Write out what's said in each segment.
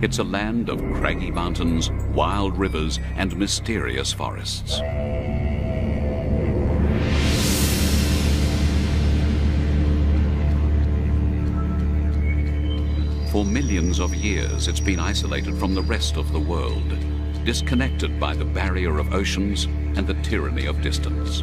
It's a land of craggy mountains, wild rivers, and mysterious forests. For millions of years, it's been isolated from the rest of the world, disconnected by the barrier of oceans and the tyranny of distance.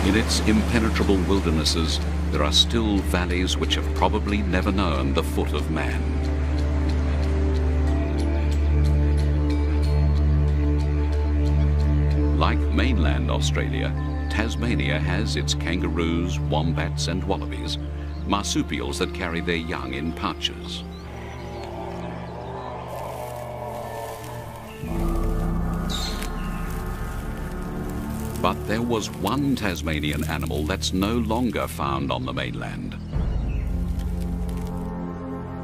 In its impenetrable wildernesses, there are still valleys which have probably never known the foot of man. Like mainland Australia, Tasmania has its kangaroos, wombats and wallabies, marsupials that carry their young in pouches. But there was one Tasmanian animal that's no longer found on the mainland.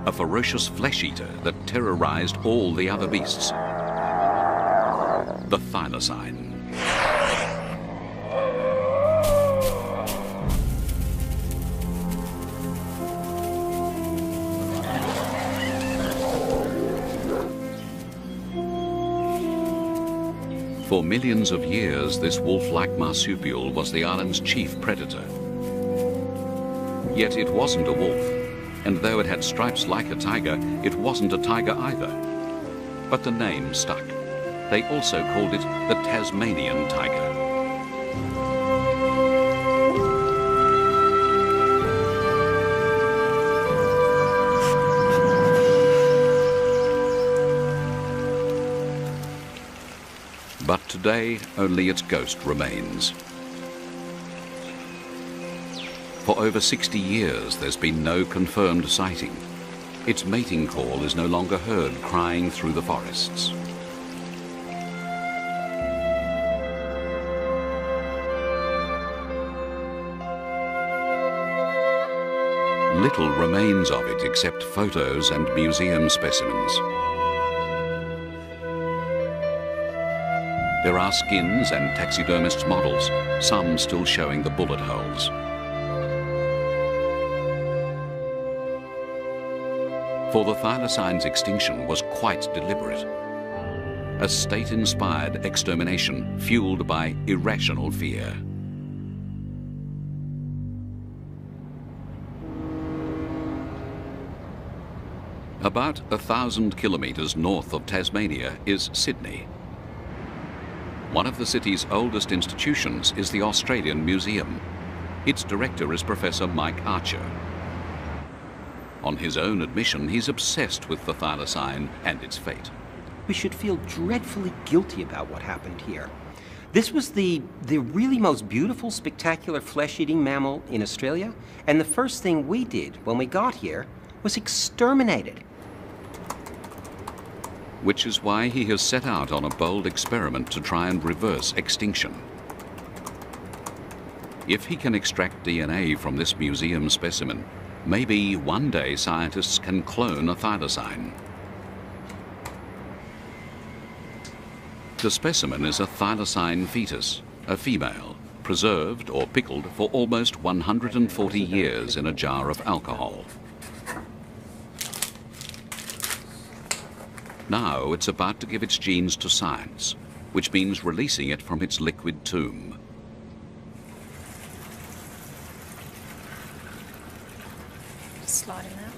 A ferocious flesh-eater that terrorized all the other beasts. The thylacine. For millions of years, this wolf-like marsupial was the island's chief predator. Yet it wasn't a wolf, and though it had stripes like a tiger, it wasn't a tiger either. But the name stuck. They also called it the Tasmanian tiger. But today, only its ghost remains. For over 60 years, there's been no confirmed sighting. Its mating call is no longer heard crying through the forests. Little remains of it except photos and museum specimens. There are skins and taxidermist models, some still showing the bullet holes. For the Thylacine's extinction was quite deliberate. A state-inspired extermination fueled by irrational fear. About 1,000 kilometres north of Tasmania is Sydney. One of the city's oldest institutions is the Australian Museum. Its director is Professor Mike Archer. On his own admission, he's obsessed with the thylacine and its fate. We should feel dreadfully guilty about what happened here. This was the really most beautiful, spectacular flesh-eating mammal in Australia, and the first thing we did when we got here was exterminate it. Which is why he has set out on a bold experiment to try and reverse extinction. If he can extract DNA from this museum specimen, maybe one day scientists can clone a thylacine. The specimen is a thylacine fetus, a female, preserved or pickled for almost 140 years in a jar of alcohol. Now it's about to give its genes to science, which means releasing it from its liquid tomb. Slide him out.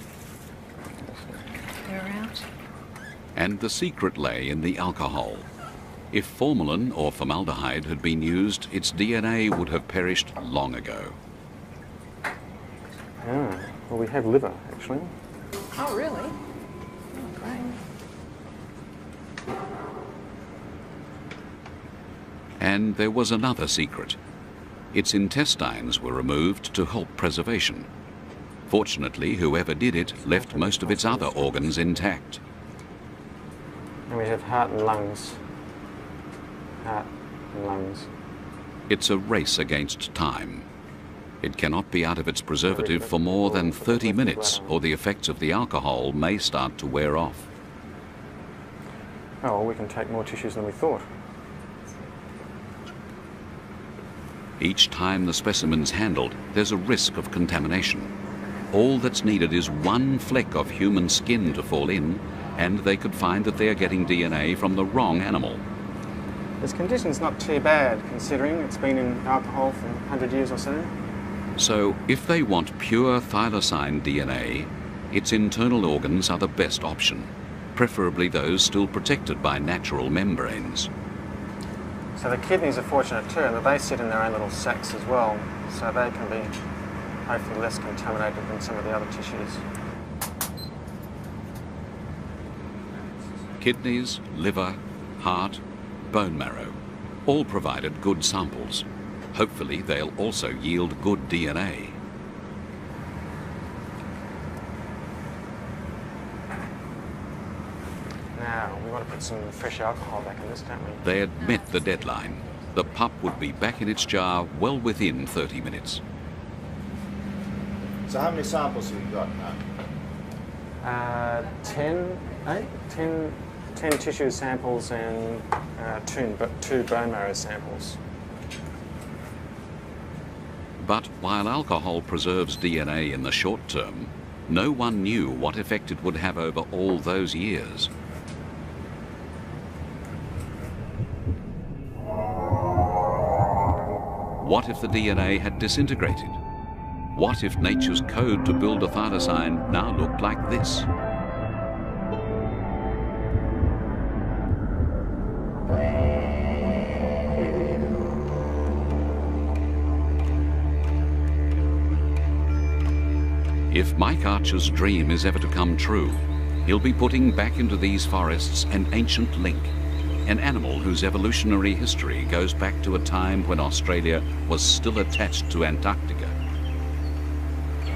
You're out. And the secret lay in the alcohol. If formalin or formaldehyde had been used, its DNA would have perished long ago. Ah, well, we have liver, actually. Oh, really? Oh, great. And there was another secret. Its intestines were removed to help preservation. Fortunately, whoever did it left most of its other organs intact. And we have heart and lungs. Heart and lungs. It's a race against time. It cannot be out of its preservative for more than 30 minutes, or the effects of the alcohol may start to wear off. Oh, well, we can take more tissues than we thought. Each time the specimen's handled, there's a risk of contamination. All that's needed is one fleck of human skin to fall in, and they could find that they are getting DNA from the wrong animal. This condition's not too bad, considering it's been in alcohol for 100 years or so. So, if they want pure thylacine DNA, its internal organs are the best option, preferably those still protected by natural membranes. So the kidneys are fortunate too, in that they sit in their own little sacs as well, so they can be hopefully less contaminated than some of the other tissues. Kidneys, liver, heart, bone marrow, all provided good samples. Hopefully they'll also yield good DNA. Now, we want to put some fresh alcohol back in this, don't we? They had met the deadline. The pup would be back in its jar well within 30 minutes. So how many samples have you got now? 10 tissue samples and two bone marrow samples. But while alcohol preserves DNA in the short term, no one knew what effect it would have over all those years. What if the DNA had disintegrated? What if nature's code to build a thylacine now looked like this? If Mike Archer's dream is ever to come true, he'll be putting back into these forests an ancient link, an animal whose evolutionary history goes back to a time when Australia was still attached to Antarctica.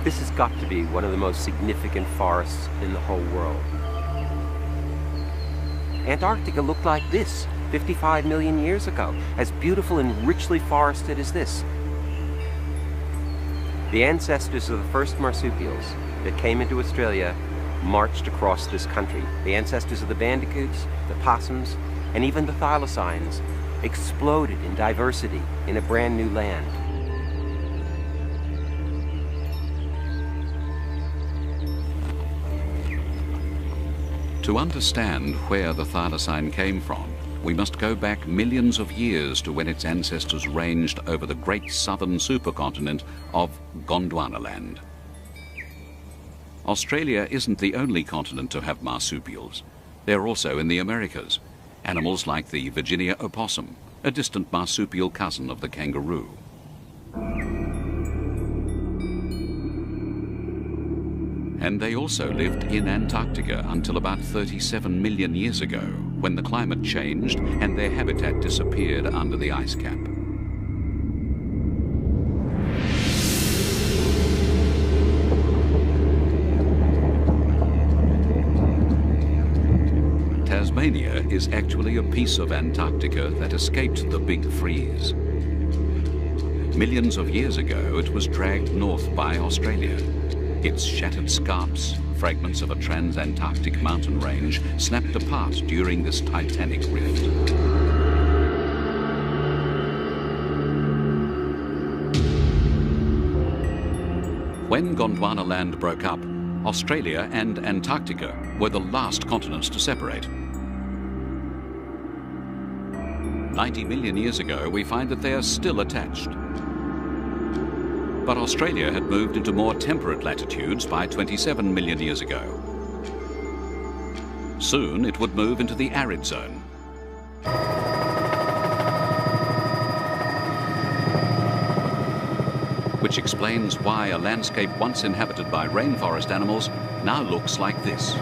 This has got to be one of the most significant forests in the whole world. Antarctica looked like this 55 million years ago, as beautiful and richly forested as this. The ancestors of the first marsupials that came into Australia marched across this country. The ancestors of the bandicoots, the possums, and even the thylacines exploded in diversity in a brand new land. To understand where the thylacine came from, we must go back millions of years to when its ancestors ranged over the great southern supercontinent of Gondwanaland. Australia isn't the only continent to have marsupials. They're also in the Americas, animals like the Virginia opossum, a distant marsupial cousin of the kangaroo. And they also lived in Antarctica until about 37 million years ago, when the climate changed and their habitat disappeared under the ice cap. Tasmania is actually a piece of Antarctica that escaped the big freeze. Millions of years ago, it was dragged north by Australia. Its shattered scarps, fragments of a trans-Antarctic mountain range, snapped apart during this titanic rift. When Gondwanaland broke up, Australia and Antarctica were the last continents to separate. 90 million years ago, we find that they are still attached. But Australia had moved into more temperate latitudes by 27 million years ago. Soon it would move into the arid zone. Which explains why a landscape once inhabited by rainforest animals now looks like this.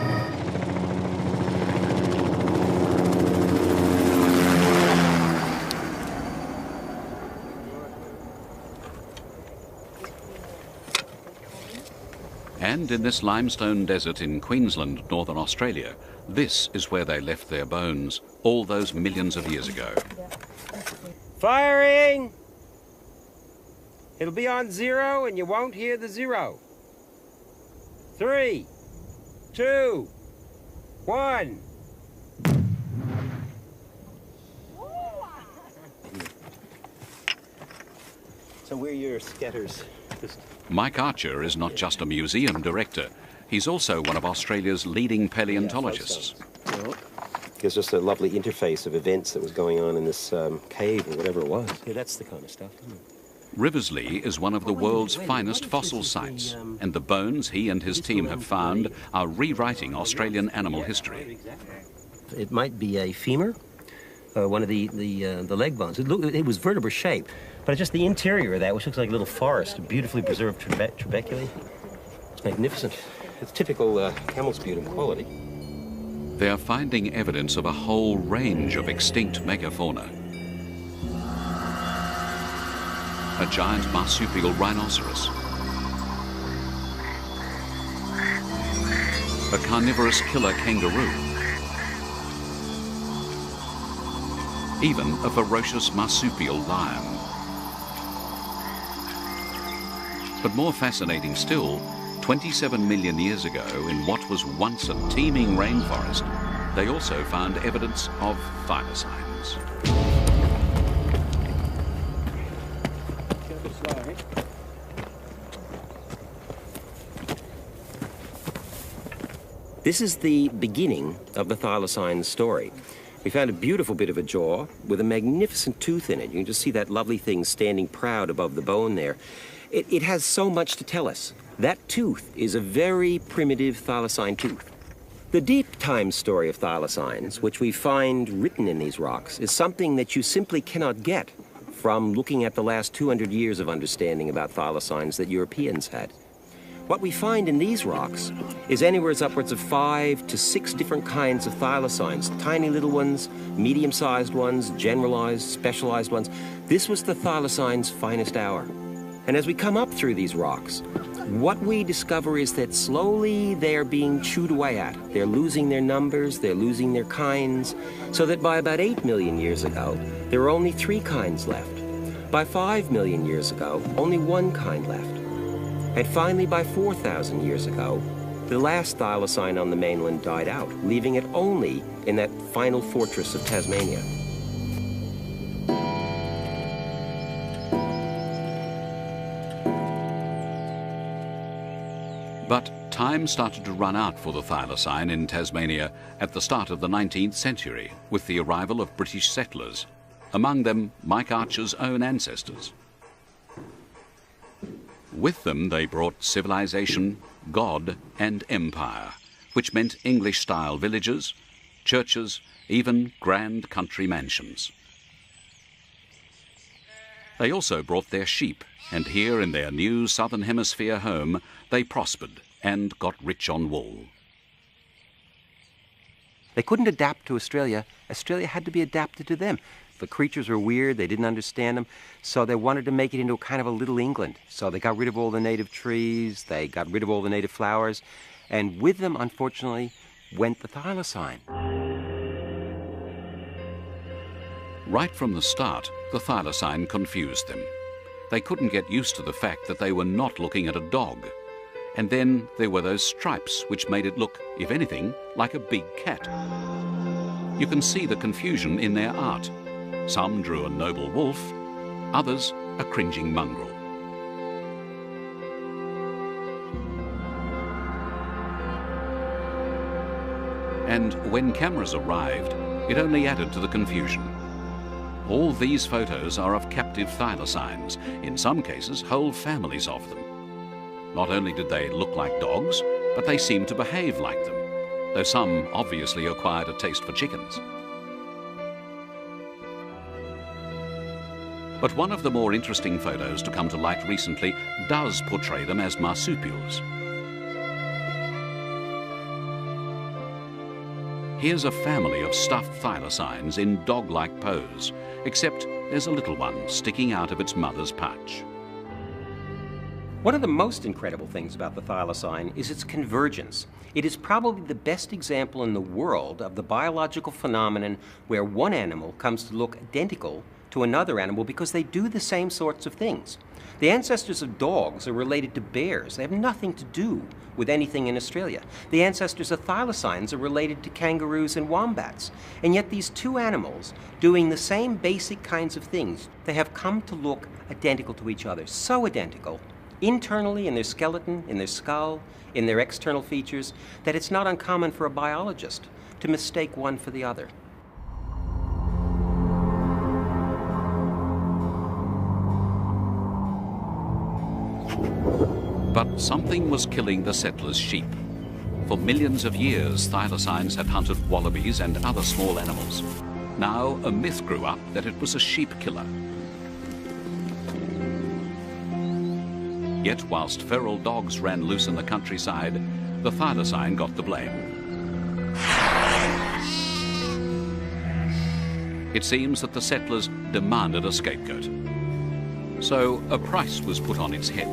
And in this limestone desert in Queensland, Northern Australia, this is where they left their bones all those millions of years ago. Firing! It'll be on 0 and you won't hear the 0. 3, 2, 1. So we're your scatters. Mike Archer is not just a museum director, he's also one of Australia's leading paleontologists. There's just a lovely interface of events that was going on in this cave or whatever it was. Yeah, that's the kind of stuff, isn't it? Riversley is one of the world's finest fossil sites, and the bones he and his team have found are rewriting Australian animal history. It might be a femur, one of the leg bones. It was vertebra shaped, but just the interior of that, which looks like a little forest, beautifully preserved trabeculae. It's magnificent. It's typical camel sputum quality. They are finding evidence of a whole range of extinct megafauna. A giant marsupial rhinoceros, a carnivorous killer kangaroo, even a ferocious marsupial lion. But more fascinating still, 27 million years ago, in what was once a teeming rainforest, they also found evidence of thylacines. This is the beginning of the thylacine story. We found a beautiful bit of a jaw with a magnificent tooth in it. You can just see that lovely thing standing proud above the bone there. It has so much to tell us. That tooth is a very primitive thylacine tooth. The deep time story of thylacines, which we find written in these rocks, is something that you simply cannot get from looking at the last 200 years of understanding about thylacines that Europeans had. What we find in these rocks is anywhere upwards of 5 to 6 different kinds of thylacines. Tiny little ones, medium-sized ones, generalized, specialized ones. This was the thylacine's finest hour. And as we come up through these rocks, what we discover is that slowly they're being chewed away at. They're losing their numbers, they're losing their kinds, so that by about 8 million years ago, there were only 3 kinds left. By 5 million years ago, only 1 kind left. And finally, by 4,000 years ago, the last thylacine on the mainland died out, leaving it only in that final fortress of Tasmania. But time started to run out for the thylacine in Tasmania at the start of the 19th century with the arrival of British settlers, among them Mike Archer's own ancestors. With them they brought civilization, God and empire, which meant English-style villages, churches, even grand country mansions. They also brought their sheep, and here in their new Southern Hemisphere home, they prospered and got rich on wool. They couldn't adapt to Australia. Australia had to be adapted to them. The creatures were weird, they didn't understand them, so they wanted to make it into kind of a little England. So they got rid of all the native trees, they got rid of all the native flowers, and with them, unfortunately, went the thylacine. Right from the start, the thylacine confused them. They couldn't get used to the fact that they were not looking at a dog. And then there were those stripes which made it look, if anything, like a big cat. You can see the confusion in their art. Some drew a noble wolf, others a cringing mongrel. And when cameras arrived, it only added to the confusion. All these photos are of captive thylacines, in some cases whole families of them. Not only did they look like dogs, but they seemed to behave like them, though some obviously acquired a taste for chickens. But one of the more interesting photos to come to light recently does portray them as marsupials. Here's a family of stuffed thylacines in dog-like pose, except there's a little one sticking out of its mother's pouch. One of the most incredible things about the thylacine is its convergence. It is probably the best example in the world of the biological phenomenon where one animal comes to look identical to another animal because they do the same sorts of things. The ancestors of dogs are related to bears. They have nothing to do with anything in Australia. The ancestors of thylacines are related to kangaroos and wombats. And yet these two animals, doing the same basic kinds of things, they have come to look identical to each other. So identical, internally in their skeleton, in their skull, in their external features, that it's not uncommon for a biologist to mistake one for the other. But something was killing the settlers' sheep. For millions of years, thylacines had hunted wallabies and other small animals. Now, a myth grew up that it was a sheep killer. Yet, whilst feral dogs ran loose in the countryside, the thylacine got the blame. It seems that the settlers demanded a scapegoat. So, a price was put on its head.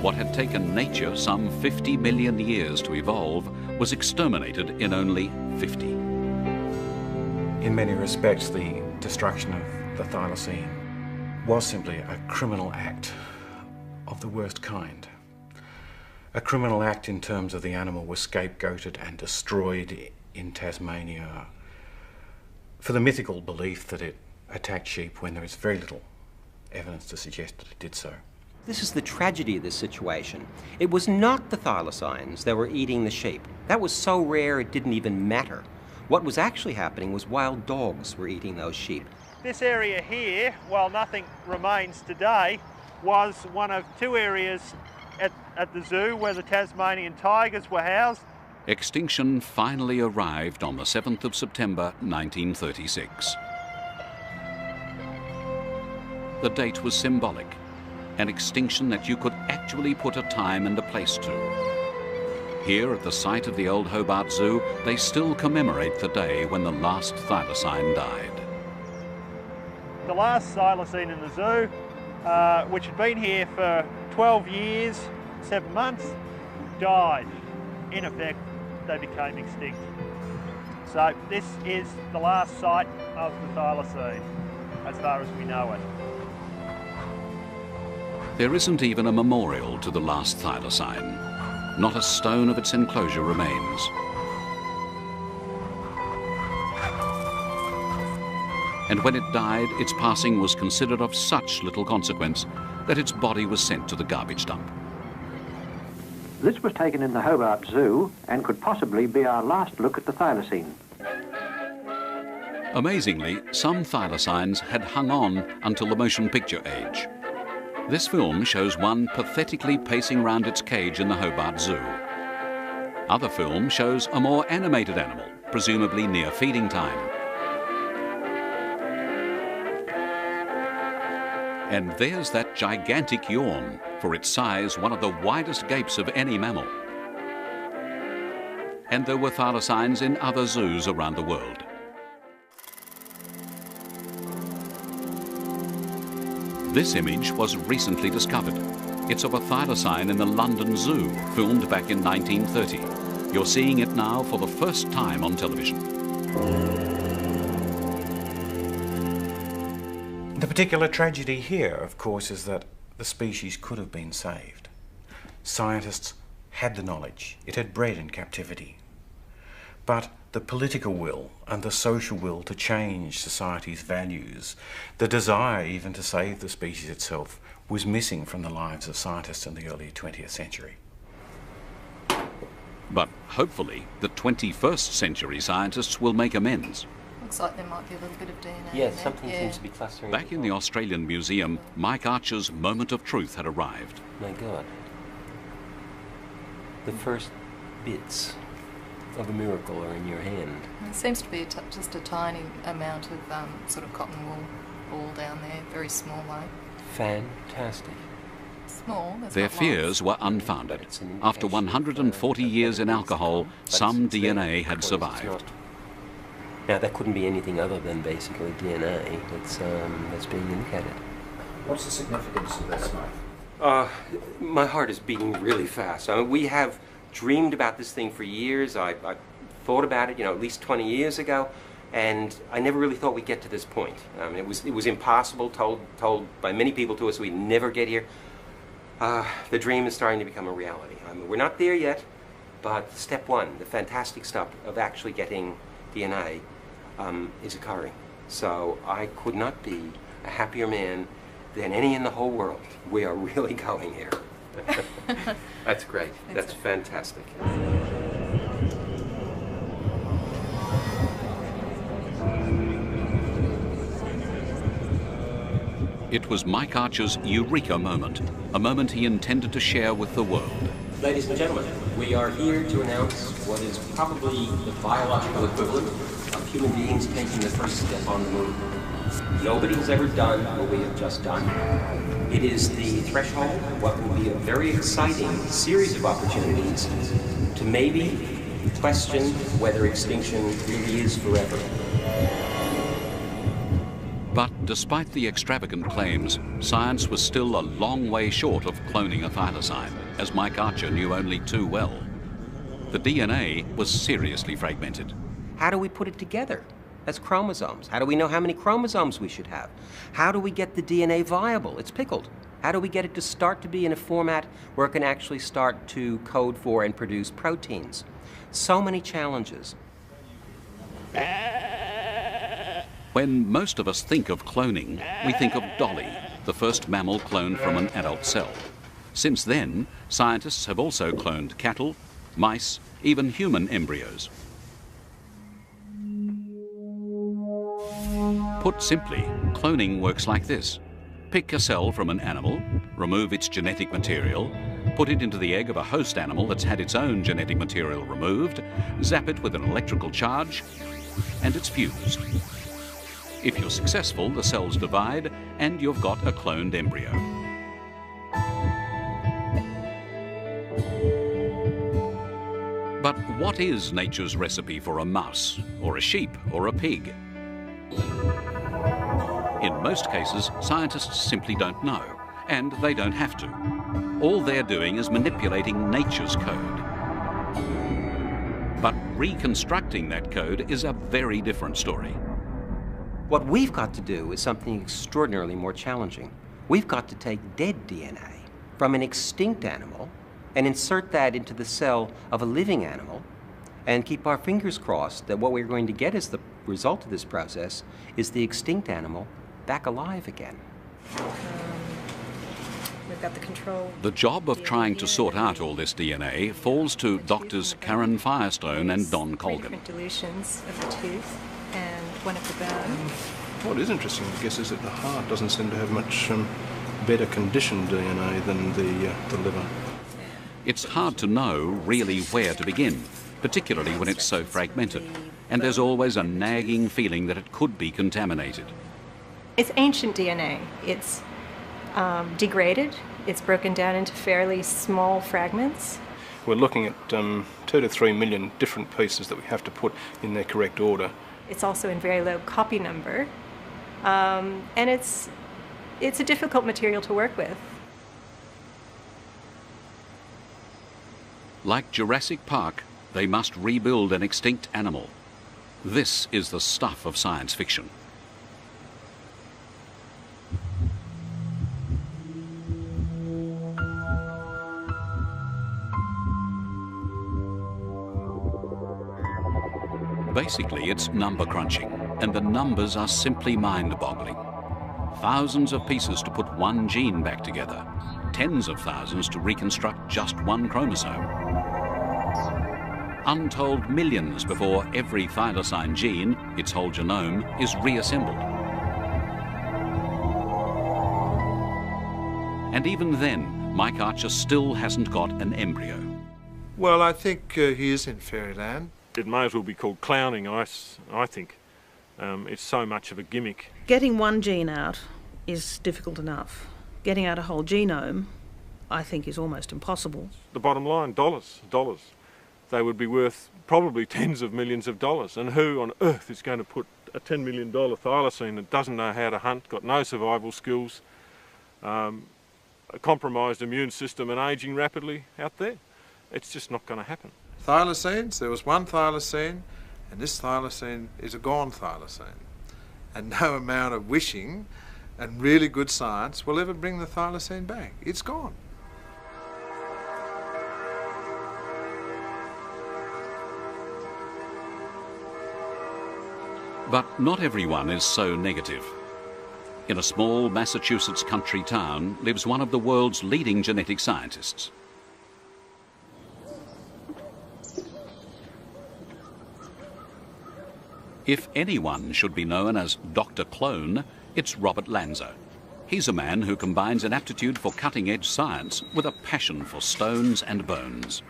What had taken nature some 50 million years to evolve was exterminated in only 50. In many respects, the destruction of the thylacine was simply a criminal act of the worst kind. A criminal act in terms of the animal was scapegoated and destroyed in Tasmania for the mythical belief that it attacked sheep when there is very little evidence to suggest that it did so. This is the tragedy of this situation. It was not the thylacines that were eating the sheep. That was so rare it didn't even matter. What was actually happening was wild dogs were eating those sheep. This area here, while nothing remains today, was one of two areas at the zoo where the Tasmanian tigers were housed. Extinction finally arrived on the 7th of September 1936. The date was symbolic, an extinction that you could actually put a time and a place to. Here at the site of the old Hobart Zoo, they still commemorate the day when the last thylacine died. The last thylacine in the zoo, which had been here for 12 years, 7 months, died. In effect, they became extinct. So this is the last site of the thylacine, as far as we know it. There isn't even a memorial to the last thylacine. Not a stone of its enclosure remains. And when it died, its passing was considered of such little consequence that its body was sent to the garbage dump. This was taken in the Hobart Zoo and could possibly be our last look at the thylacine. Amazingly, some thylacines had hung on until the motion picture age. This film shows one pathetically pacing round its cage in the Hobart Zoo. Other film shows a more animated animal, presumably near feeding time. And there's that gigantic yawn, for its size one of the widest gapes of any mammal. And there were thylacines in other zoos around the world. This image was recently discovered. It's of a thylacine in the London Zoo, filmed back in 1930. You're seeing it now for the first time on television. The particular tragedy here, of course, is that the species could have been saved. Scientists had the knowledge. It had bred in captivity. But the political will and the social will to change society's values, the desire even to save the species itself, was missing from the lives of scientists in the early 20th century. But hopefully, the 21st century scientists will make amends. Looks like there might be a little bit of DNA. Yeah, in there. something seems to be clustering. Back in the Australian Museum, Mike Archer's moment of truth had arrived. My God. The first bits of a miracle are in your hand. It seems to be just a tiny amount of sort of cotton wool ball down there, very small though. Fantastic. Small. There's Their not lots. fears were unfounded. After 140 years in alcohol, some DNA had survived. Now, that couldn't be anything other than basically DNA that's being indicated. What's the significance of this, Mike? My heart is beating really fast. I mean, we have dreamed about this thing for years. I thought about it, at least 20 years ago, And I never really thought we'd get to this point. It was impossible, told by many people to us we'd never get here. The dream is starting to become a reality. We're not there yet, but step one, the fantastic step of actually getting DNA, is occurring. So I could not be a happier man than any in the whole world. We are really going here. That's great. That's fantastic. It was Mike Archer's eureka moment, a moment he intended to share with the world. Ladies and gentlemen, we are here to announce what is probably the biological equivalent of human beings taking the first step on the moon. Nobody has ever done what we have just done. It is the threshold of what will be a very exciting series of opportunities to maybe question whether extinction really is forever. But despite the extravagant claims, science was still a long way short of cloning a thylacine, as Mike Archer knew only too well. The DNA was seriously fragmented. How do we put it together? That's chromosomes. How do we know how many chromosomes we should have? How do we get the DNA viable? It's pickled. How do we get it to start to be in a format where it can actually start to code for and produce proteins? So many challenges. When most of us think of cloning, we think of Dolly, the first mammal cloned from an adult cell. Since then, scientists have also cloned cattle, mice, even human embryos. Put simply, cloning works like this. Pick a cell from an animal, remove its genetic material, put it into the egg of a host animal that's had its own genetic material removed, zap it with an electrical charge, and it's fused. If you're successful, the cells divide and you've got a cloned embryo. But what is nature's recipe for a mouse, or a sheep, or a pig? In most cases, scientists simply don't know, and they don't have to. All they're doing is manipulating nature's code. But reconstructing that code is a very different story. What we've got to do is something extraordinarily more challenging. We've got to take dead DNA from an extinct animal and insert that into the cell of a living animal and keep our fingers crossed that what we're going to get as the result of this process is the extinct animal back alive again. We've got the control. The job of trying to sort out all this DNA falls to doctors Karen Firestone and Don Colgan. Different dilutions of the tooth and one of the bone. What is interesting, I guess, is that the heart doesn't seem to have much better conditioned DNA than the liver. It's hard to know really where to begin, particularly when it's so fragmented, and there's always a nagging feeling that it could be contaminated. It's ancient DNA. It's degraded. It's broken down into fairly small fragments. We're looking at 2 to 3 million different pieces that we have to put in their correct order. It's also in very low copy number, and it's a difficult material to work with. Like Jurassic Park, they must rebuild an extinct animal. This is the stuff of science fiction. Basically, it's number crunching, and the numbers are simply mind-boggling. Thousands of pieces to put one gene back together, tens of thousands to reconstruct just one chromosome. Untold millions before every thylacine gene, its whole genome, is reassembled. And even then, Mike Archer still hasn't got an embryo. Well, I think he is in fairyland. It may as well be called clowning, I think. It's so much of a gimmick. Getting one gene out is difficult enough. Getting out a whole genome, I think, is almost impossible. The bottom line, dollars. They would be worth probably tens of millions of dollars. And who on earth is going to put a $10 million thylacine that doesn't know how to hunt, got no survival skills, a compromised immune system and ageing rapidly out there? It's just not going to happen. Thylacines, there was one thylacine, And this thylacine is a gone thylacine. And no amount of wishing and really good science will ever bring the thylacine back. It's gone. But not everyone is so negative. In a small Massachusetts country town lives one of the world's leading genetic scientists. If anyone should be known as Dr. Clone, it's Robert Lanza. He's a man who combines an aptitude for cutting-edge science with a passion for stones and bones.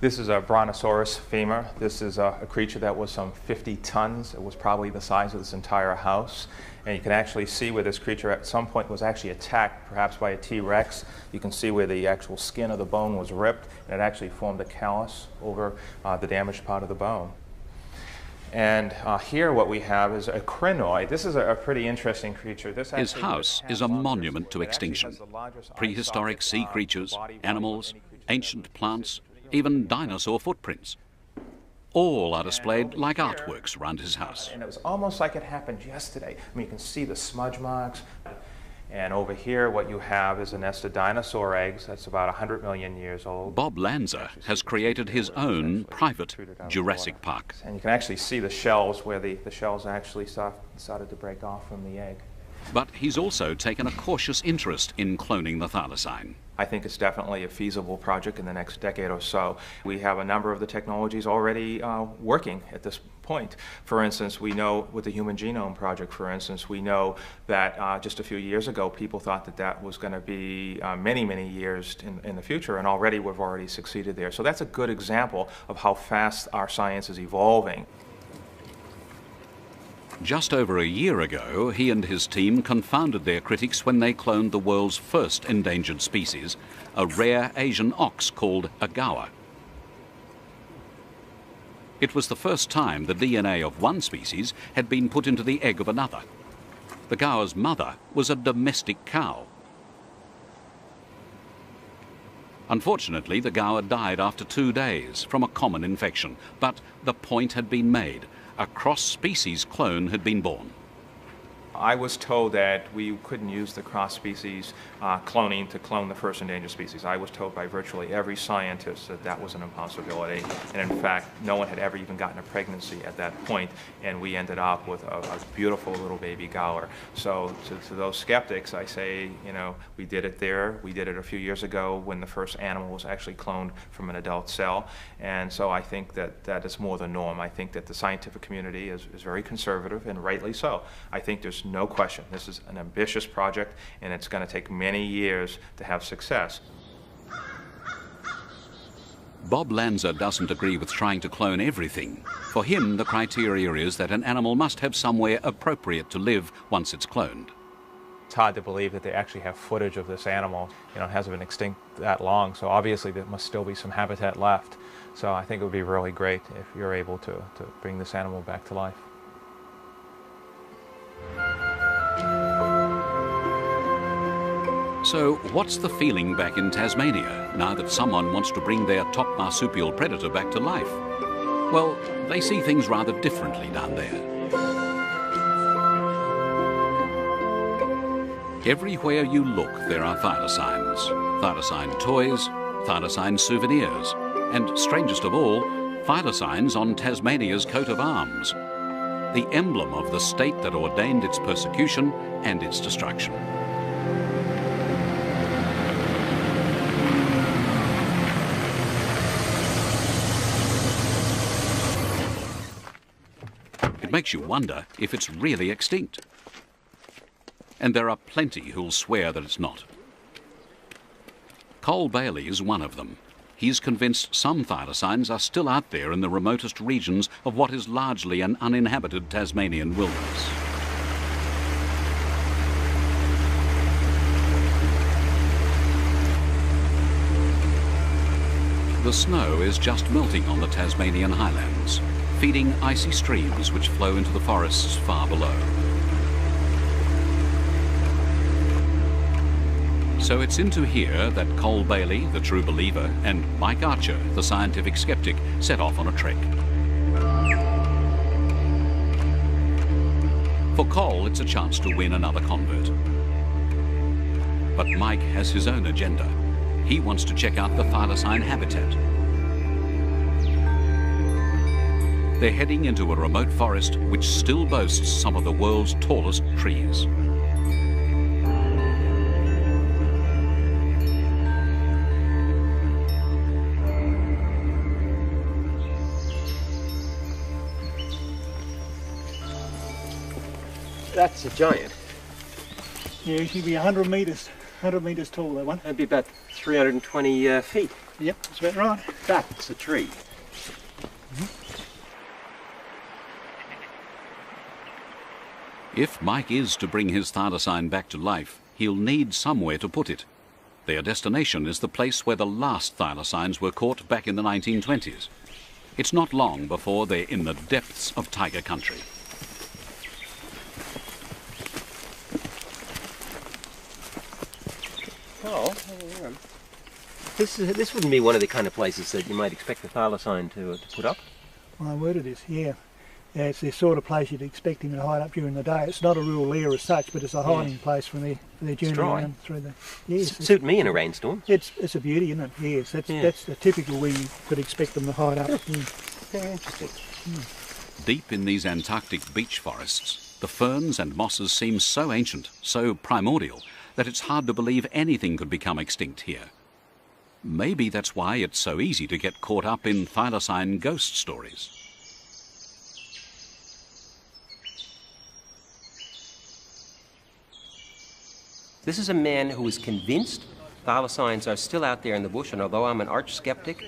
This is a brontosaurus femur. This is a creature that was some 50 tons. It was probably the size of this entire house. And you can actually see where this creature at some point was actually attacked, perhaps by a T-Rex. You can see where the actual skin of the bone was ripped, and it actually formed a callus over the damaged part of the bone. And here what we have is a crinoid. This is a pretty interesting creature. His house is a monument to extinction. Prehistoric sea creatures, animals, ancient plants, even dinosaur footprints. All are displayed like artworks around his house. And it was almost like it happened yesterday. I mean, you can see the smudge marks. And over here, what you have is a nest of dinosaur eggs that's about 100 million years old. Bob Lanza has created his own private Jurassic Park. And you can actually see the shells where the shells actually started to break off from the egg. But he's also taken a cautious interest in cloning the thylacine. I think it's definitely a feasible project in the next decade or so. We have a number of the technologies already working at this point. For instance, we know with the Human Genome Project, for instance, we know that just a few years ago people thought that that was going to be many, many years in the future, and already we've already succeeded there. So that's a good example of how fast our science is evolving. Just over a year ago, he and his team confounded their critics when they cloned the world's first endangered species, a rare Asian ox called a gaur. It was the first time the DNA of one species had been put into the egg of another. The gaur's mother was a domestic cow. Unfortunately, the gaur died after 2 days from a common infection, but the point had been made. A cross-species clone had been born. I was told that we couldn't use the cross-species cloning to clone the first endangered species. I was told by virtually every scientist that that was an impossibility. And in fact, no one had ever even gotten a pregnancy at that point, and we ended up with a beautiful little baby gaur. So to those skeptics, I say, you know, we did it there. We did it a few years ago when the first animal was actually cloned from an adult cell. And so I think that that is more the norm. I think that the scientific community is very conservative, and rightly so. I think there's no question. This is an ambitious project, and it's going to take many years to have success. Bob Lanza doesn't agree with trying to clone everything. For him, the criteria is that an animal must have somewhere appropriate to live once it's cloned. It's hard to believe that they actually have footage of this animal. You know, it hasn't been extinct that long, so obviously there must still be some habitat left. So I think it would be really great if you're able to bring this animal back to life. So what's the feeling back in Tasmania now that someone wants to bring their top marsupial predator back to life? Well, they see things rather differently down there. Everywhere you look, there are thylacines. Thylacine toys, thylacine souvenirs, and strangest of all, thylacines on Tasmania's coat of arms, the emblem of the state that ordained its persecution and its destruction. It makes you wonder if it's really extinct. And there are plenty who'll swear that it's not. Cole Bailey is one of them. He's convinced some thylacines are still out there in the remotest regions of what is largely an uninhabited Tasmanian wilderness. The snow is just melting on the Tasmanian highlands, feeding icy streams which flow into the forests far below. So it's into here that Cole Bailey, the true believer, and Mike Archer, the scientific skeptic, set off on a trek. For Cole, it's a chance to win another convert. But Mike has his own agenda. He wants to check out the Thylacine habitat. They're heading into a remote forest which still boasts some of the world's tallest trees. That's a giant. Yeah, it should be 100 metres tall, that one. That'd be about 320 feet. Yep, that's about right. That's a tree. If Mike is to bring his Thylacine back to life, he'll need somewhere to put it. Their destination is the place where the last Thylacines were caught back in the 1920s. It's not long before they're in the depths of tiger country. Oh, this wouldn't be one of the kind of places that you might expect the Thylacine to put up. My word it is, yeah. Yeah, it's the sort of place you'd expect him to hide up during the day. It's not a real lair as such, but it's a hiding place for their journey around through the... Yes, suit me in a rainstorm. It's a beauty, isn't it? Yes, that's the typical where you could expect them to hide up. Very interesting. Deep in these Antarctic beech forests, the ferns and mosses seem so ancient, so primordial, that it's hard to believe anything could become extinct here. Maybe that's why it's so easy to get caught up in Thylacine ghost stories. This is a man who is convinced Thylacines are still out there in the bush, and although I'm an arch skeptic,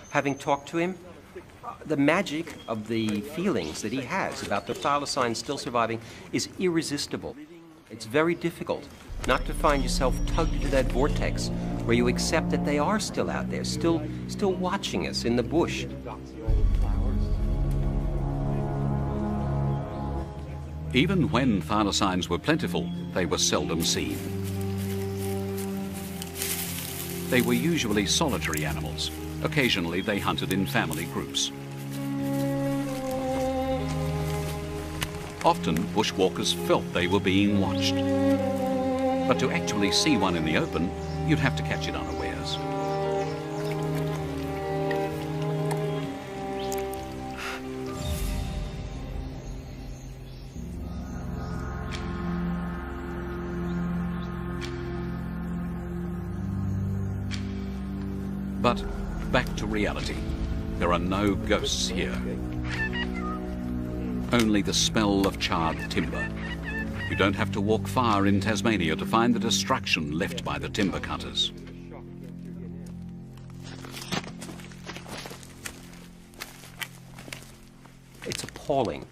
having talked to him, the magic of the feelings that he has about the Thylacines still surviving is irresistible. It's very difficult not to find yourself tugged into that vortex where you accept that they are still out there, still watching us in the bush. Even when Thylacines were plentiful, they were seldom seen. They were usually solitary animals. Occasionally they hunted in family groups. Often bushwalkers felt they were being watched. But to actually see one in the open, you'd have to catch it unawares. But back to reality. There are no ghosts here. Only the smell of charred timber. You don't have to walk far in Tasmania to find the destruction left by the timber cutters. It's appalling.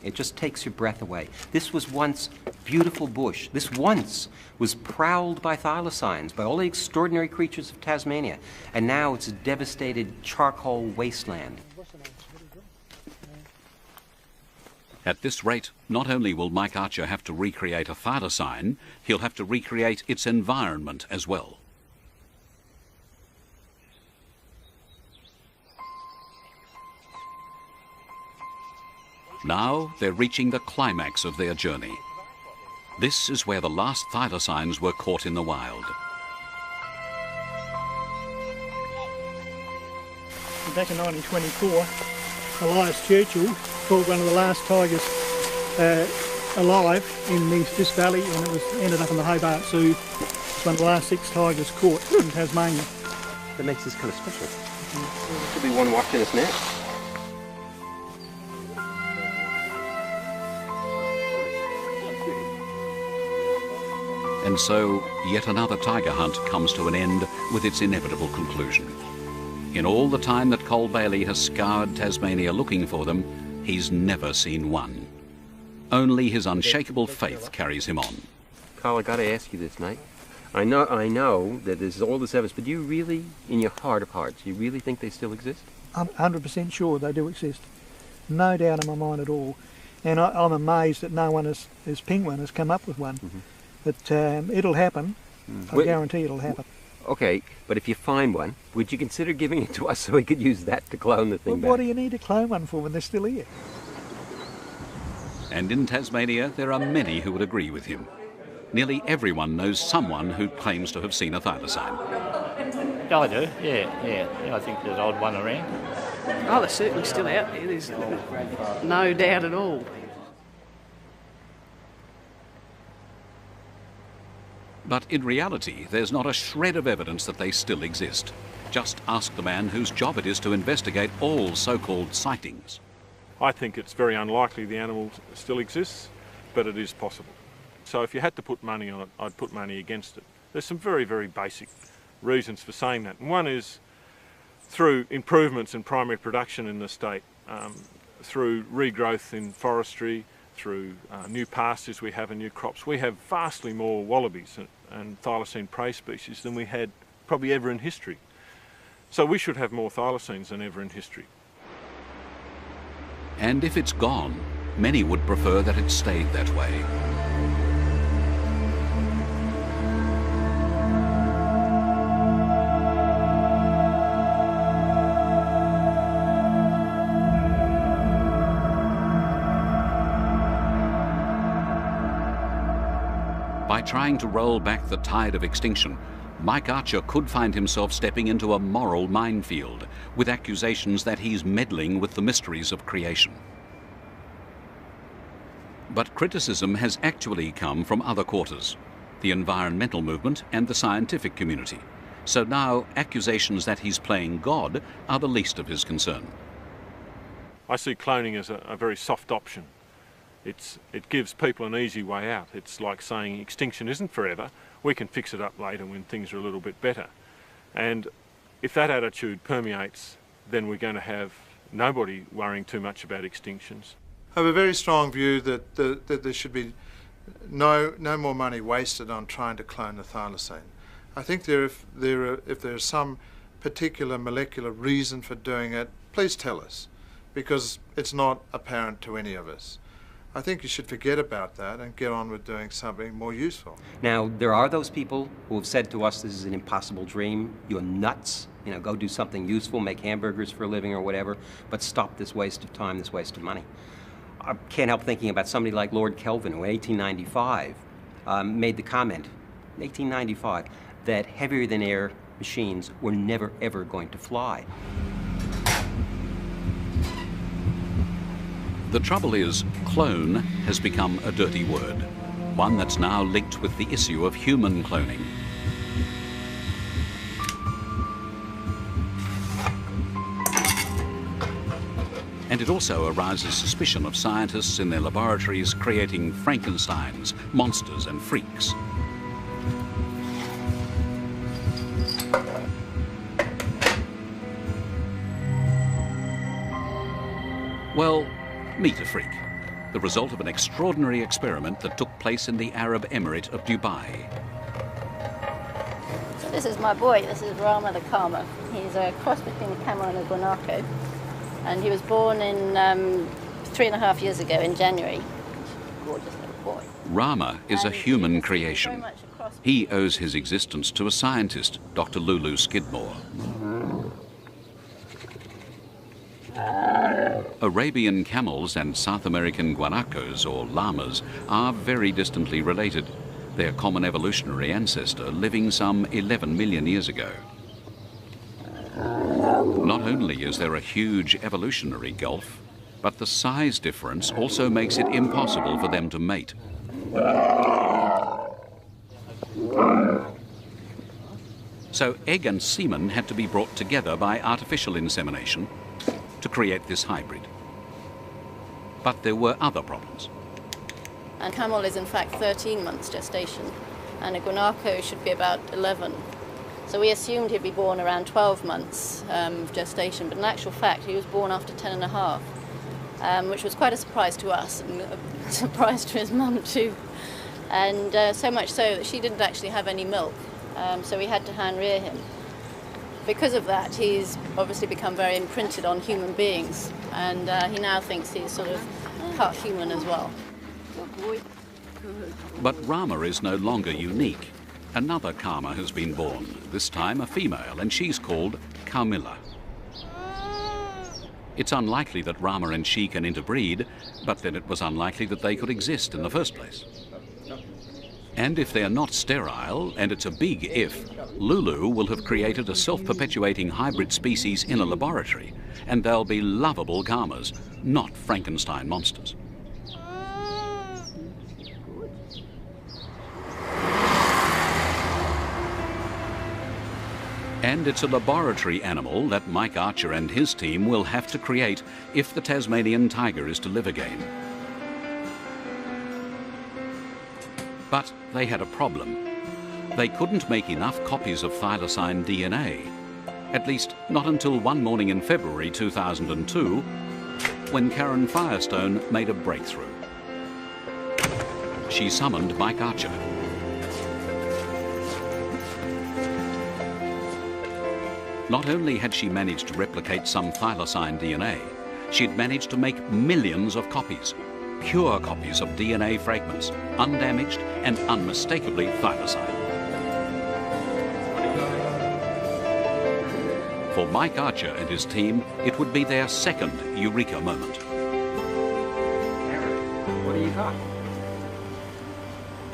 It just takes your breath away. This was once beautiful bush. This once was prowled by Thylacines, by all the extraordinary creatures of Tasmania. And now it's a devastated charcoal wasteland. At this rate, not only will Mike Archer have to recreate a Thylacine, he'll have to recreate its environment as well. Now they're reaching the climax of their journey. This is where the last Thylacines were caught in the wild. Back in 1924, Elias Churchill caught one of the last tigers alive in this valley, and it ended up in the Hobart Zoo. It's one of the last 6 tigers caught in Tasmania. That makes this kind of special. Could be one watching us now. And so, yet another tiger hunt comes to an end with its inevitable conclusion. In all the time that Cole Bailey has scoured Tasmania looking for them, he's never seen one. Only his unshakable faith carries him on. Carl, I gotta ask you this, mate. I know that there's all this evidence, but do you really, in your heart of hearts, you really think they still exist? I'm 100% sure they do exist. No doubt in my mind at all. And I'm amazed that no one, as Penguin, has come up with one. But it'll happen. I guarantee it'll happen. Okay, but if you find one, would you consider giving it to us so we could use that to clone the thing Well, back? what do you need to clone one for when they're still here? And in Tasmania, there are many who would agree with him. Nearly everyone knows someone who claims to have seen a thylacine. I do, yeah. I think there's an odd one around. Oh, they're certainly still out there. There's no doubt at all. But in reality, there's not a shred of evidence that they still exist. Just ask the man whose job it is to investigate all so-called sightings. I think it's very unlikely the animal still exists, but it is possible. So if you had to put money on it, I'd put money against it. There's some very, very basic reasons for saying that. And one is through improvements in primary production in the state, through regrowth in forestry, through new pastures we have and new crops. We have vastly more wallabies and thylacine prey species than we had probably ever in history. So we should have more thylacines than ever in history. And if it's gone, many would prefer that it stayed that way. By trying to roll back the tide of extinction, Mike Archer could find himself stepping into a moral minefield with accusations that he's meddling with the mysteries of creation. But criticism has actually come from other quarters, the environmental movement and the scientific community. So now accusations that he's playing God are the least of his concern. I see cloning as a very soft option. It gives people an easy way out. It's like saying extinction isn't forever. We can fix it up later when things are a little bit better. And if that attitude permeates, then we're going to have nobody worrying too much about extinctions. I have a very strong view that there should be no more money wasted on trying to clone the thylacine. I think if there's some particular molecular reason for doing it, please tell us, because it's not apparent to any of us. I think you should forget about that and get on with doing something more useful. Now, there are those people who have said to us, this is an impossible dream, you're nuts, you know, go do something useful, make hamburgers for a living or whatever, but stop this waste of time, this waste of money. I can't help thinking about somebody like Lord Kelvin, who in 1895 made the comment, in 1895, that heavier-than-air machines were never, ever going to fly. The trouble is, clone has become a dirty word, one that's now linked with the issue of human cloning. And it also arouses suspicion of scientists in their laboratories creating Frankensteins, monsters and freaks. Well, meet a freak, the result of an extraordinary experiment that took place in the Arab Emirate of Dubai. So this is my boy, this is Rama the Karma. He's a cross between a camel and a guanaco, and he was born in 3.5 years ago in January. Gorgeous little boy. Rama is a human creation. He owes his existence to a scientist, Dr. Lulu Skidmore. Arabian camels and South American guanacos, or llamas, are very distantly related, their common evolutionary ancestor living some 11 million years ago. Not only is there a huge evolutionary gulf, but the size difference also makes it impossible for them to mate. So egg and semen had to be brought together by artificial insemination to create this hybrid. But there were other problems. And camel is in fact 13 months gestation, and a guanaco should be about 11. So we assumed he'd be born around 12 months of gestation, but in actual fact he was born after 10.5, which was quite a surprise to us and a surprise to his mum too. And so much so that she didn't actually have any milk, so we had to hand rear him. Because of that, he's obviously become very imprinted on human beings, and he now thinks he's sort of part human as well. But Rama is no longer unique. Another calmer has been born, this time a female, and she's called Carmilla. It's unlikely that Rama and she can interbreed, but then it was unlikely that they could exist in the first place. And if they're not sterile, and it's a big if, Lulu will have created a self-perpetuating hybrid species in a laboratory, and they'll be lovable calmers, not Frankenstein monsters. And it's a laboratory animal that Mike Archer and his team will have to create if the Tasmanian tiger is to live again. But they had a problem. They couldn't make enough copies of thylacine DNA, at least not until one morning in February 2002, when Karen Firestone made a breakthrough. She summoned Mike Archer. Not only had she managed to replicate some thylacine DNA, she'd managed to make millions of copies, pure copies of DNA fragments, undamaged and unmistakably thylacine. For Mike Archer and his team, it would be their second eureka moment. Aaron, what do you got?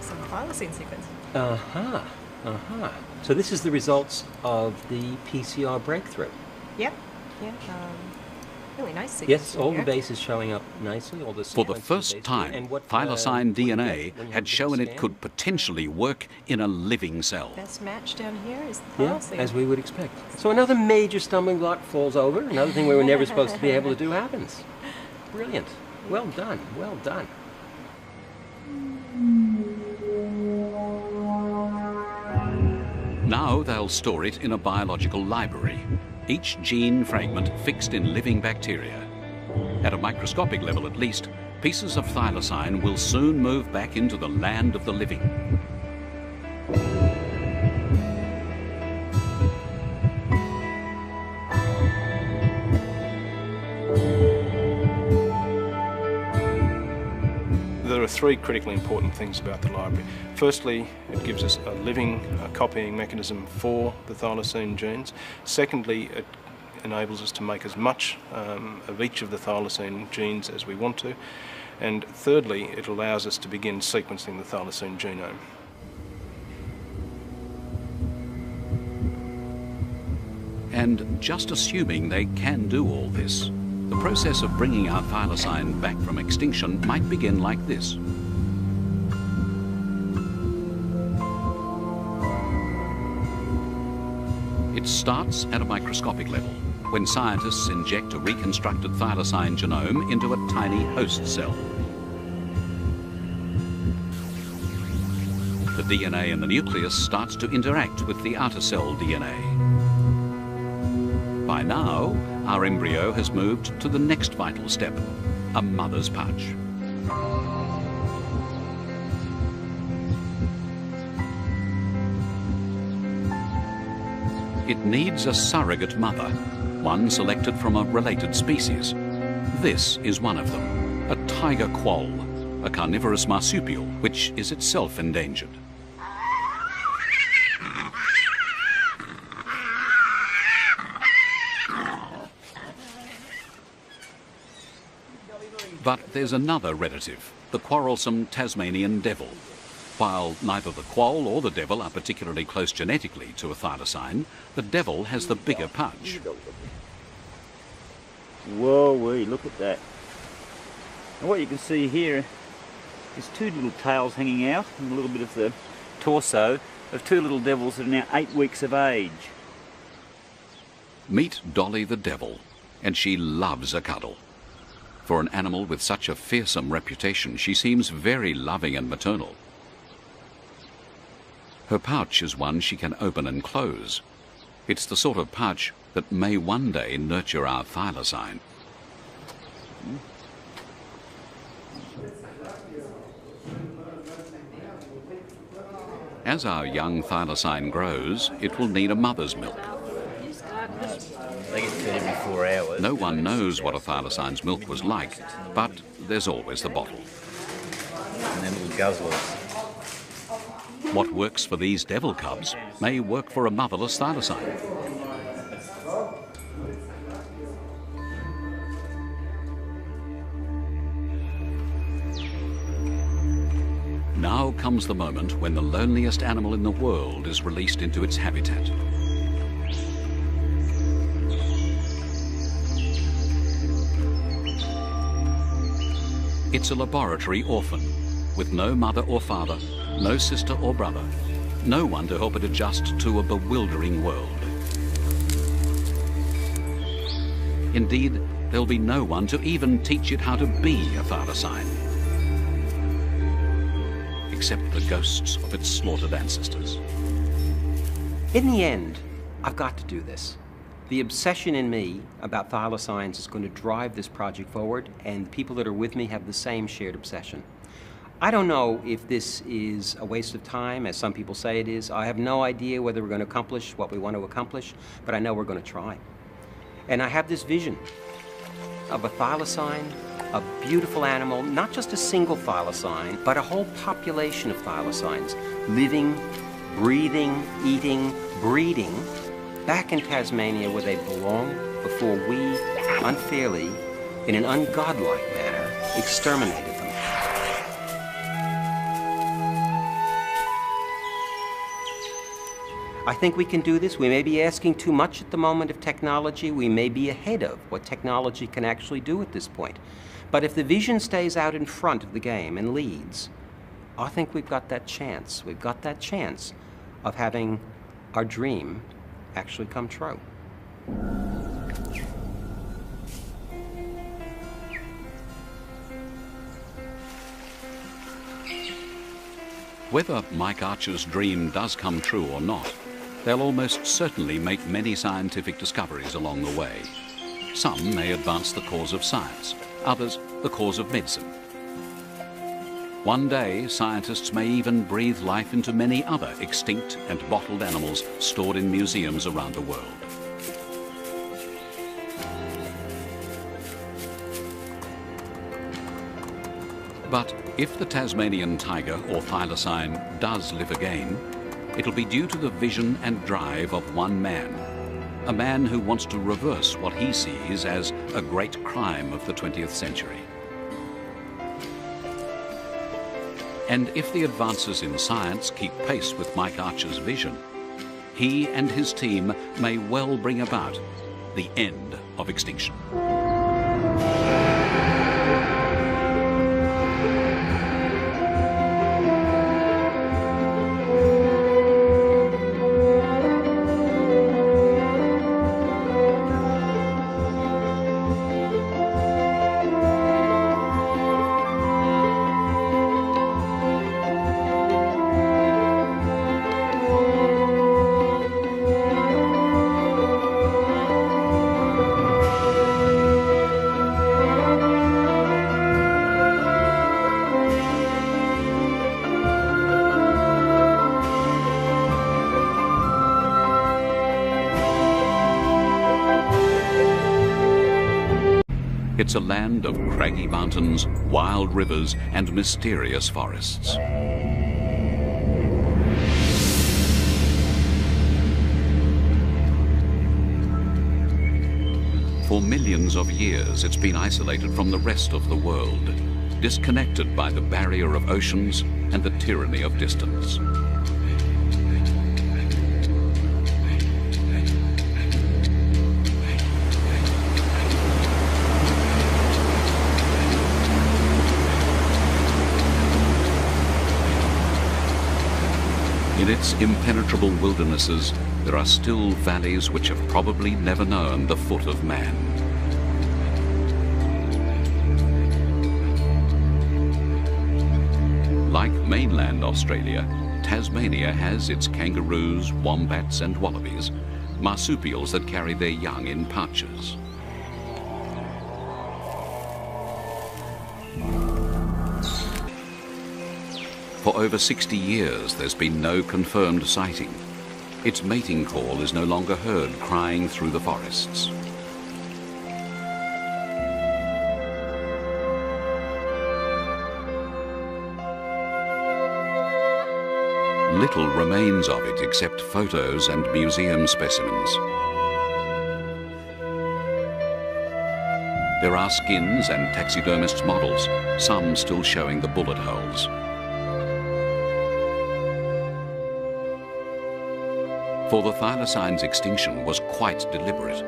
Some thylacine sequence. So this is the results of the PCR breakthrough. Yep. Yeah. Really nice sequence. Yes, all the bases showing up nicely. All the For the first time, thylacine DNA had shown it could potentially work in a living cell. Best match down here is the thylacine. Yeah, as we would expect. So another major stumbling block falls over. Another thing we were never supposed to be able to do happens. Brilliant. Well done. Well done. Now they'll store it in a biological library, each gene fragment fixed in living bacteria. At a microscopic level at least, pieces of thylacine will soon move back into the land of the living. There are three critically important things about the library. Firstly, it gives us a living copying mechanism for the thylacine genes. Secondly, it enables us to make as much of each of the thylacine genes as we want to. And thirdly, it allows us to begin sequencing the thylacine genome. And just assuming they can do all this, the process of bringing our thylacine back from extinction might begin like this. It starts at a microscopic level, when scientists inject a reconstructed thylacine genome into a tiny host cell. The DNA in the nucleus starts to interact with the outer cell DNA. By now, our embryo has moved to the next vital step, a mother's pouch. It needs a surrogate mother, one selected from a related species. This is one of them, a tiger quoll, a carnivorous marsupial, which is itself endangered. But there's another relative, the quarrelsome Tasmanian devil. While neither the quoll or the devil are particularly close genetically to a thylacine, the devil has the bigger pouch. Whoa-wee, look at that. And what you can see here is two little tails hanging out and a little bit of the torso of two little devils that are now 8 weeks of age. Meet Dolly the devil, and she loves a cuddle. For an animal with such a fearsome reputation, she seems very loving and maternal. Her pouch is one she can open and close. It's the sort of pouch that may one day nurture our thylacine. As our young thylacine grows, it will need a mother's milk. They get fed every 4 hours. No one knows what a thylacine's milk was like, but there's always the bottle. And then little guzzlers. What works for these devil cubs may work for a motherless thylacine. Now comes the moment when the loneliest animal in the world is released into its habitat. It's a laboratory orphan, with no mother or father, no sister or brother, no one to help it adjust to a bewildering world. Indeed, there'll be no one to even teach it how to be a thylacine, except the ghosts of its slaughtered ancestors. In the end, I've got to do this. The obsession in me about thylacines is going to drive this project forward, and the people that are with me have the same shared obsession. I don't know if this is a waste of time, as some people say it is. I have no idea whether we're going to accomplish what we want to accomplish, but I know we're going to try. And I have this vision of a thylacine, a beautiful animal, not just a single thylacine, but a whole population of thylacines, living, breathing, eating, breeding, back in Tasmania where they belong before we, unfairly, in an ungodlike manner, exterminated them. I think we can do this. We may be asking too much at the moment of technology. We may be ahead of what technology can actually do at this point. But if the vision stays out in front of the game and leads, I think we've got that chance. We've got that chance of having our dream actually come true. Whether Mike Archer's dream does come true or not, they'll almost certainly make many scientific discoveries along the way. Some may advance the cause of science, others the cause of medicine. One day, scientists may even breathe life into many other extinct and bottled animals stored in museums around the world. But if the Tasmanian tiger or thylacine does live again, it'll be due to the vision and drive of one man, a man who wants to reverse what he sees as a great crime of the 20th century. And if the advances in science keep pace with Mike Archer's vision, he and his team may well bring about the end of extinction. It's a land of craggy mountains, wild rivers, and mysterious forests. For millions of years, it's been isolated from the rest of the world, disconnected by the barrier of oceans and the tyranny of distance. In its impenetrable wildernesses, there are still valleys which have probably never known the foot of man. Like mainland Australia, Tasmania has its kangaroos, wombats and wallabies, marsupials that carry their young in pouches. For over 60 years, there's been no confirmed sighting. Its mating call is no longer heard crying through the forests. little remains of it except photos and museum specimens. There are skins and taxidermist models, some still showing the bullet holes. For the Thylacine's extinction was quite deliberate.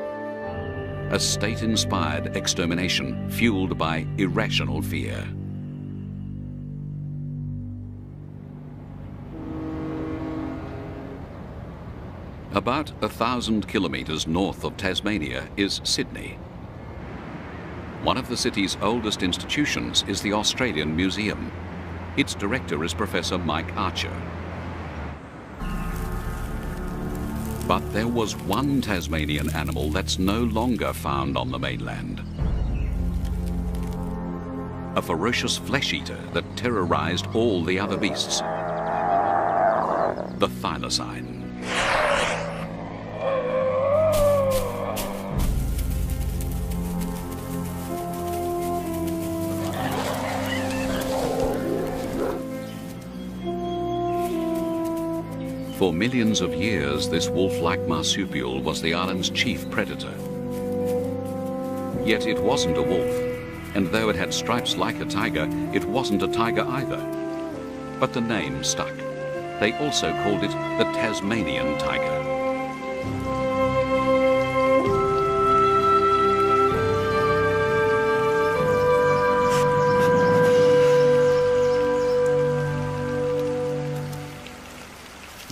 A state-inspired extermination fueled by irrational fear. About 1,000 kilometres north of Tasmania is Sydney. One of the city's oldest institutions is the Australian Museum. Its director is Professor Mike Archer. But there was one Tasmanian animal that's no longer found on the mainland. A ferocious flesh-eater that terrorized all the other beasts. The Thylacine. For millions of years, this wolf-like marsupial was the island's chief predator. Yet it wasn't a wolf, and though it had stripes like a tiger, it wasn't a tiger either. But the name stuck. They also called it the Tasmanian tiger.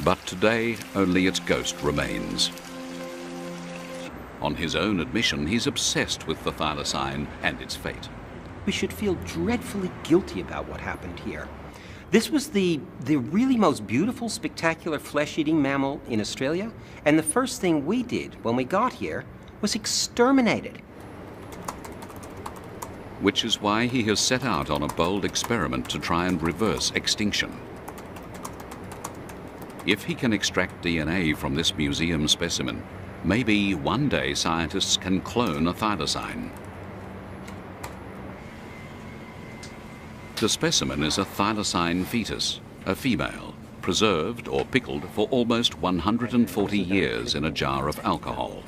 But today, only its ghost remains. On his own admission, he's obsessed with the Thylacine and its fate. We should feel dreadfully guilty about what happened here. This was the really most beautiful, spectacular flesh-eating mammal in Australia, and the first thing we did when we got here was exterminate it. Which is why he has set out on a bold experiment to try and reverse extinction. If he can extract DNA from this museum specimen, maybe one day scientists can clone a thylacine. The specimen is a thylacine fetus, a female, preserved or pickled for almost 140 years in a jar of alcohol.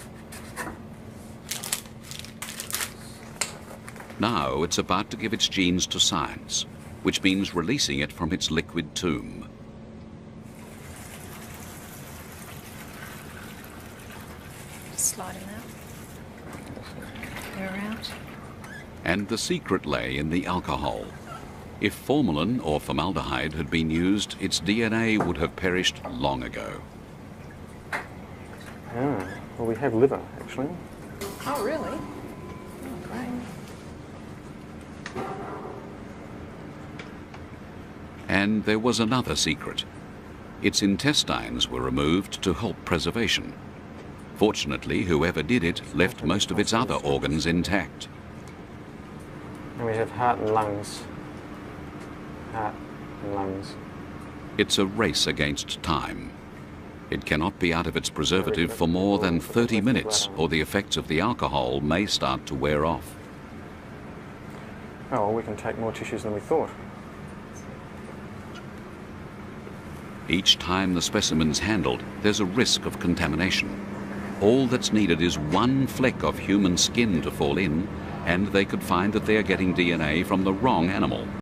Now it's about to give its genes to science, which means releasing it from its liquid tomb. Slide them out. They're out. And the secret lay in the alcohol. If formalin or formaldehyde had been used, its DNA would have perished long ago. Ah, well, we have liver, actually. Oh, really? Oh, great. And there was another secret. Its intestines were removed to help preservation. Fortunately, whoever did it left most of its other organs intact. And we have heart and lungs. Heart and lungs. It's a race against time. It cannot be out of its preservative for more than 30 minutes, or the effects of the alcohol may start to wear off. Oh, well, we can take more tissues than we thought. Each time the specimen's handled, there's a risk of contamination. All that's needed is one fleck of human skin to fall in, and they could find that they are getting DNA from the wrong animal.